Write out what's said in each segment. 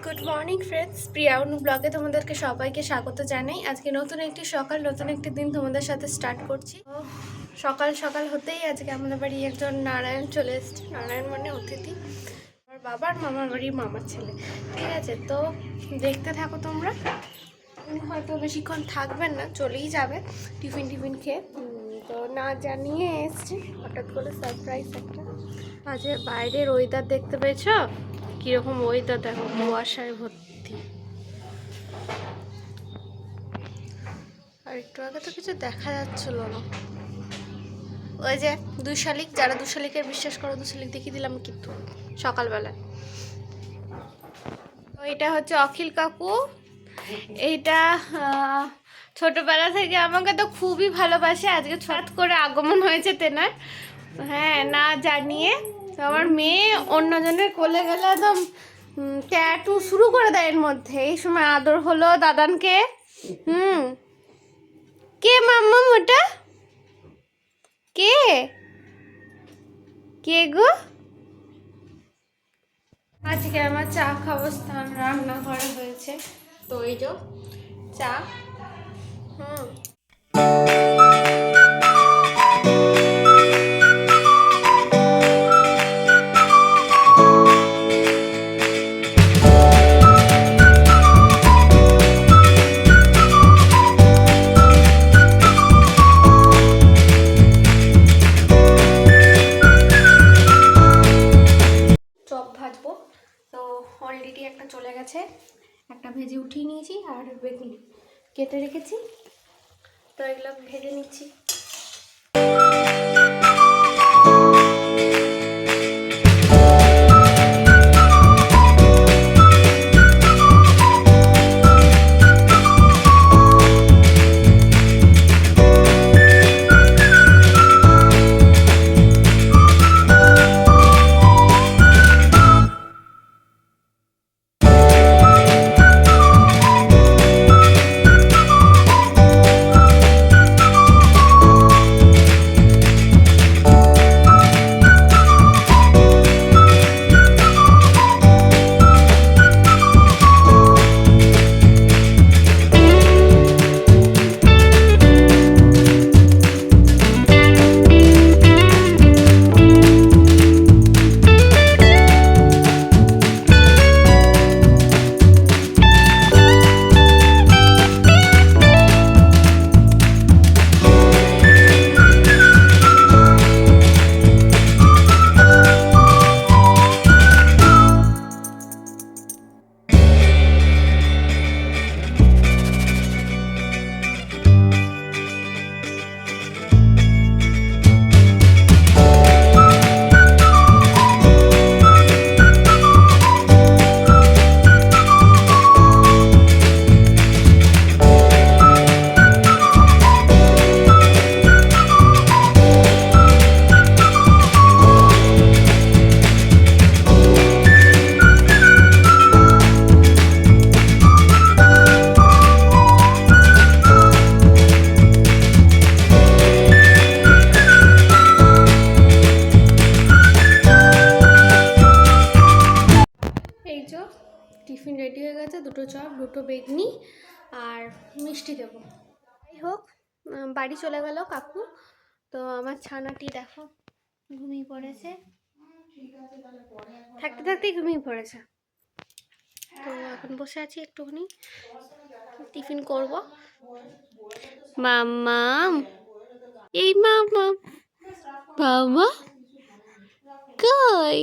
Good morning friends, প্রিয়া অনু ব্লগে তোমাদেরকে সবাইকে স্বাগত জানাই। আজকে নতুন একটি সকাল, নতুন একটি দিন তোমাদের সাথে স্টার্ট করছি। তো সকাল সকাল হতেই আজকে আমাদের বাড়ি একজন নারায়ণ চলে এসছে। নারায়ণ মানে অতিথি, আমার বাবার মামার বাড়ির মামার ছেলে। ঠিক আছে, তো দেখতে থাকো তোমরা। হয়তো বেশিক্ষণ থাকবেন না, চলেই যাবে টিফিন খেয়ে। তো না জানিয়ে এসছি, হঠাৎ করে সারপ্রাইজ একটা। আজ বাইরের ওয়েদার দেখতে পেয়েছ কিরকম ওয়েদার? দেখো, কুয়াশায় ভর্তি। আর একটু আগে তো কিছু দেখা যাচ্ছিল না। ওই যে দুই শালিক, যারা দুই শালিকের বিশ্বাস করো, দুই শালিক দেখিয়ে দিলাম কিন্তু সকালবেলায়। তো এটা হচ্ছে অখিল কাকু। এইটা ছোটবেলা থেকে আমাকে তো খুবই ভালোবাসে। আজকে ছট করে আগমন হয়েছে তেনার, হ্যাঁ, না জানিয়ে। তো আমার মেয়ে অন্যজনের কোলে গেলে একদম ট্যাটু শুরু করে দেয় এর মধ্যে। এই সময় আদর হলো দাদানকে। কে মাম্মাম ওটা? কে কে গো? আজকে আমার চা খাওয়ার স্থান রান্নাঘরে হয়েছে। তো এই যে চা। চপ ভাজবো। তো অলরেডি একটা চলে গেছে, একটা ভেজে উঠিয়ে নিয়েছি, আর বেগুন কেটে রেখেছি। তো এগুলো ভেজে নিচ্ছি। টিফিন রেডি হয়ে গেছে, দুটো চপ, দুটো বেগনি আর মিষ্টি দেবো। যাই হোক, বাড়ি চলে গেল কাকু। তো আমার ছানাটি দেখো ঘুমিয়ে পড়েছে, থাকতে থাকতেই ঘুমিয়ে পড়েছে। তো এখন বসে আছি, একটুখানি টিফিন করব। মাম্মাম, এই মাম্মাম, বাবা কই?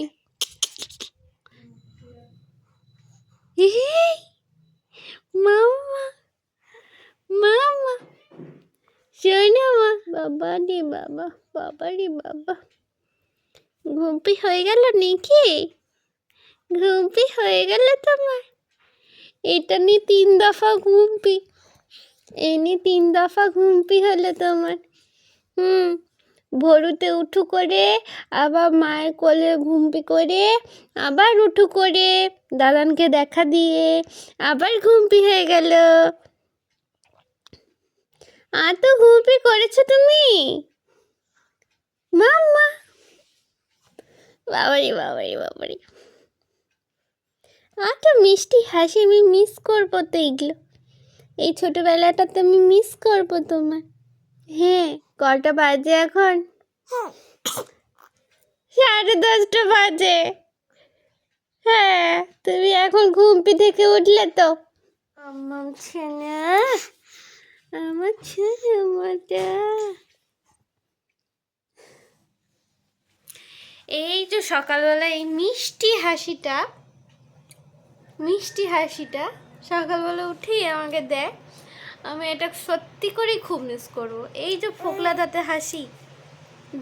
মাম্মা, মাম্মা, শোনো মা, বাবা রে বাবা, বাবা রে বাবা। ঘুমপি হয়ে গেল নাকি? ঘুমপি হয়ে গেল তোমার? এটা নিয়ে 3 দফা ঘুমপি, এই নিয়ে 3 দফা ঘুমপি হলো তোমার। ভোরুতে উঠু করে, আবার মায়ের কোলে ঘুমপি করে, আবার উঠু করে দাদানকে দেখা দিয়ে আবার ঘুমপি হয়ে গেল। আর তো ঘুমপি করেছো তুমি মাম্মা। বাবারি বাবারি বাবারি, একটা মিষ্টি হাসি আমি মিস করবো তো এইগুলো, এই ছোটোবেলাটাতে আমি মিস করবো তোমার। হ্যাঁ, কটা বাজে এখন? 10:30 বাজে। হ্যাঁ, তুমি এখন ঘুমপি থেকে উঠলে তো? আমার ছেলে, আমার ছেলে মতো। এই যে সকালবেলা এই মিষ্টি হাসিটা সকালবেলা উঠেই আমাকে দেয়, আমি এটা সত্যি করেই খুব মিস করবো। এই যে ফোকলা দাঁতে হাসি,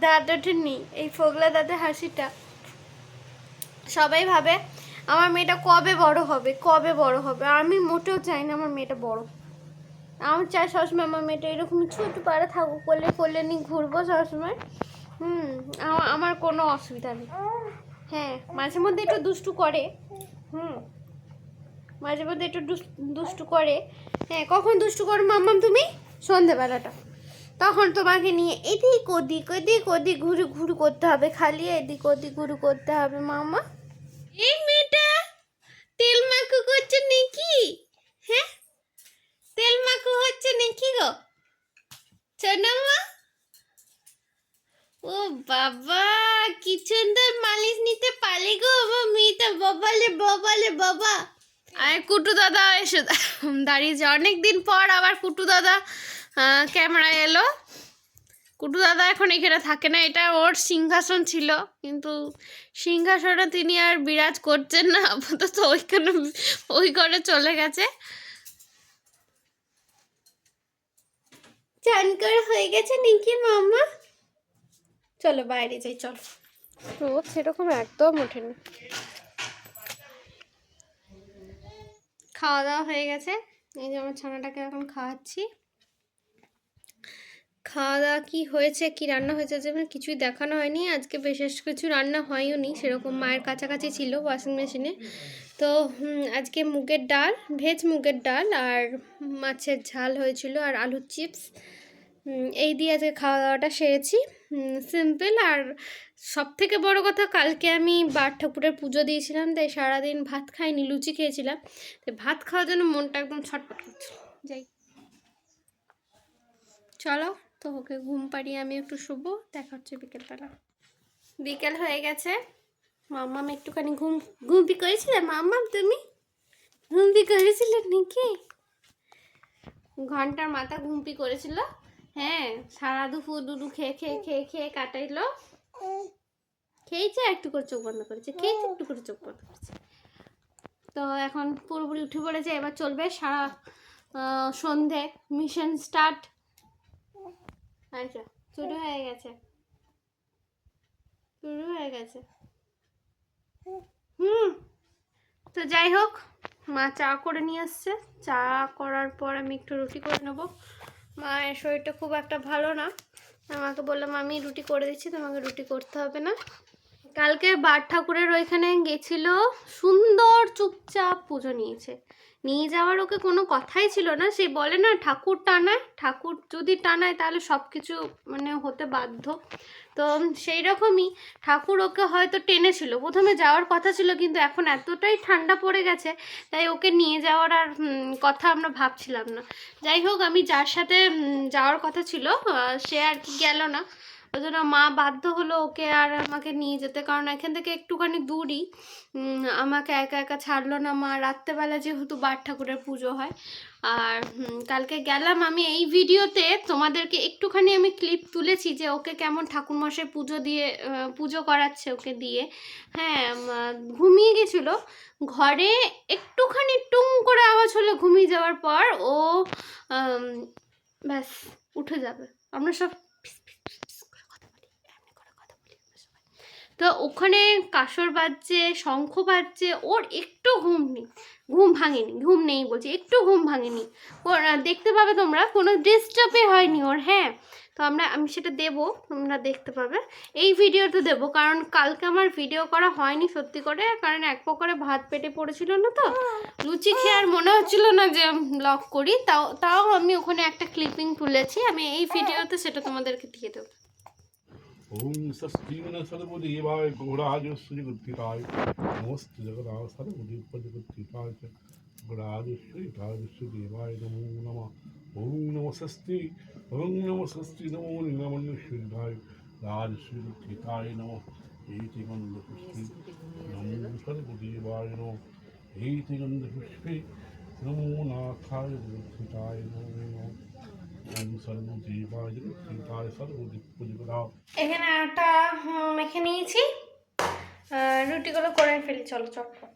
দাঁত ওঠেনি, এই ফোকলা দাঁতে হাসিটা। সবাই ভাবে আমার মেয়েটা কবে বড় হবে, আমি মোটেও চাই না আমার মেয়েটা বড়। আমার চাই সবসময় আমার মেয়েটা এরকম ছোট পাড়া থাকুক, কোলে নিয়ে ঘুরবো সবসময়। আমার কোনো অসুবিধা নেই। হ্যাঁ, মাঝে মধ্যে একটু দুষ্টু করে। মাঝে মধ্যে একটু দুষ্টু করে। হ্যাঁ, কখন দুষ্টু করো মাম্মাম তুমি? সন্ধেবেলাটা, তখন তোমাকে নিয়ে এদিক ওদিক ঘুরু করতে হবে, খালি এদিক ওদিক ঘুরু করতে হবে মাম্মা। এই মেয়েটা তেল মাখু করছে নাকি? হ্যাঁ, তেল মাখু হচ্ছে নাকি গো সোনামা? ও বাবা, কি সুন্দর মালিশ নিতে পারে গো আমার মেয়েটা। বাবা। আর কুটু দাদা এসে দাঁড়িয়েছে অনেকদিন পর, আবার কুটু দাদা ক্যামেরায় এলো। কুটু দাদা এখন এখানে থাকে না, এটা ওর সিংহাসন ছিল, কিন্তু সিংহাসনে তিনি আর বিরাজ করছেন না আপাতত, ওইখানে ওই ঘরে চলে গেছে। চান করে হয়ে গেছে নাকি মাম্মা? চলো বাইরে যাই, চলো। তো সেরকম একদম ওঠেনি। খাওয়া দাওয়া হয়ে গেছে, এই যে আমার ছানাটাকে এখন খাওয়াচ্ছি। খাওয়া দাওয়া কী হয়েছে, কি রান্না হয়েছে যে কিছুই দেখানো হয়নি। আজকে বিশেষ কিছু রান্না হয়ও নি সেরকম, মায়ের কাছাকাছি ছিল ওয়াশিং মেশিনে। তো আজকে মুগের ডাল, ভেজ মুগের ডাল আর মাছের ঝাল হয়েছিল আর আলুর চিপস, এই দিয়ে আজকে খাওয়া দাওয়াটা সেরেছি। সিম্পল। আর সব থেকে বড় কথা, কালকে আমি বাট ঠাকুরের পুজো দিয়েছিলাম, তাই সারাদিন ভাত খাইনি, লুচি খেয়েছিলাম। তাই ভাত খাওয়ার জন্য মনটা একদম ছটফট করছে। যাই, চলো তো ওকে ঘুম পাড়িয়ে আমি একটু শুবো, দেখা হচ্ছে বিকেলবেলা। বিকেল হয়ে গেছে, মাম্মাম একটুখানি ঘুমপি করেছিলে? মাম্মাম তুমি ঘুমপি করেছিলে নাকি? ঘন্টার মাথা ঘুমপি করেছিল। হ্যাঁ, সারা দুপুর খেয়ে কাটাইলো। খেয়েছে, একটু করে চোখ বন্ধ করেছে, খেয়েছে একটু করে চোখ বন্ধ করেছে। তো এখন পুরোপুরি উঠে পড়েছে, এবার চলবে সারা সন্ধে মিশন স্টার্ট। আচ্ছা, শুরু হয়ে গেছে। তো যাই হোক, মা চা করে নিয়ে আসছে, চা করার পর আমি একটু রুটি করে নেবো। মায়ের শরীরটা খুব একটা ভালো না, আমাকে বললাম আমি রুটি করে দিচ্ছি, তোমাকে রুটি করতে হবে না। কালকে বাট ঠাকুরের ওইখানে গেছিল, সুন্দর চুপচাপ পুজো নিয়ে যাওয়ার ওকে কোনো কথাই ছিল না। সে বলে না ঠাকুর টানায়, ঠাকুর যদি টানায় তাহলে সব কিছু মানে হতে বাধ্য। তো সেই রকমই ঠাকুর ওকে হয়তো টেনেছিল, প্রথমে যাওয়ার কথা ছিল, কিন্তু এখন এতটাই ঠান্ডা পড়ে গেছে তাই ওকে নিয়ে যাওয়ার আর কথা আমরা ভাবছিলাম না। যাই হোক, আমি যার সাথে যাওয়ার কথা ছিল সে আর কি গেল না, ওই জন্য মা বাধ্য হলো ওকে আর আমাকে নিয়ে যেতে, কারণ এখান থেকে একটুখানি দূরই। আমাকে একা একা ছাড়লো না মা, রাত্রেবেলা যেহেতু বাট ঠাকুরের পুজো হয়। আর কালকে গেলাম আমি, এই ভিডিওতে তোমাদেরকে একটুখানি আমি ক্লিপ তুলেছি যে ওকে কেমন ঠাকুরমশাই পুজো করাচ্ছে ওকে দিয়ে। হ্যাঁ, ঘুমিয়ে গেছিলো ঘরে, একটুখানি টুং করে আওয়াজ হলো, ঘুমিয়ে যাওয়ার পর ও ব্যাস উঠে যাবে। আমরা সব তো ওখানে কাসর বাজছে, শঙ্খ বাজছে, ওর একটু ঘুম ভাঙেনি, ঘুম নেই বলছি, একটু ঘুম ভাঙেনি ওর। দেখতে পাবে তোমরা, কোনো ডিস্টার্বই হয়নি ওর। হ্যাঁ, তো আমি সেটা দেবো, তোমরা দেখতে পাবে, এই ভিডিওটা দেবো, কারণ কালকে আমার ভিডিও করা হয়নি সত্যি করে, কারণ এক প্রকারে ভাত পেটে পড়েছিল না, তো লুচি খেয়ে আর মনে হচ্ছিল না যে ব্লগ করি। তাও আমি ওখানে একটা ক্লিপিং তুলেছি, আমি এই ভিডিওতে সেটা তোমাদেরকে দিয়ে দেবো। ओम स्वस्तिन सर्वदेवाय गौराज श्रीगुप्तिकाय नमस्ते जगदाय सर्वदेवपतिकाय च गौराज श्रीकाय विश्वदेवाय नमो नमः ओम नमः स्वस्ति ओम नमः स्वस्ति नमो नमः श्रीकाय राज श्रीगुप्तिकाय नमः एति गन्धपुष्पे नमो सर्वदेवाय नमः एति गन्धपुष्पे नमो नाथाय विगुप्तिकाय नमो नमः ओम सर्वदेवाय विगुप्तिकाय सर्वदेवपतिकाय। এখানে আটা মেখে নিয়েছি, রুটিগুলো করে ফেলি, চলো চটপট।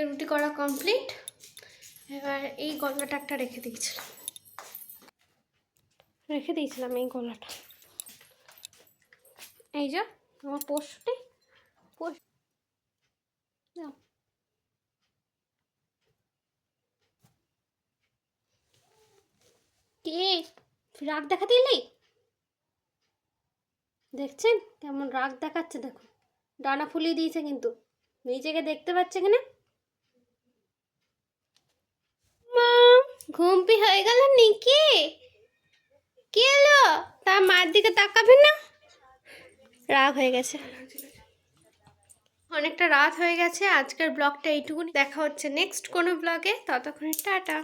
রুটি করা কমপ্লিট। এবার এই গলাটা একটা রেখে দিয়েছিলাম এই গলাটা, এই যে আমার পোস্টে কে রাগ দেখা দিলি, দেখছেন কেমন রাগ দেখাচ্ছে, দেখুন ডানা ফুলিয়ে দিয়েছে, কিন্তু নিজেকে দেখতে পাচ্ছে কিনা। ঘুমপি হয়ে গেল নাকি? কি হলো? তার মার দিকে তাকাবে না? রাগ হয়ে গেছে, অনেকটা রাত হয়ে গেছে। আজকের ব্লগটা এইটুকুনি, দেখা হচ্ছে নেক্সট কোনো ব্লগে, ততক্ষণে টাটা।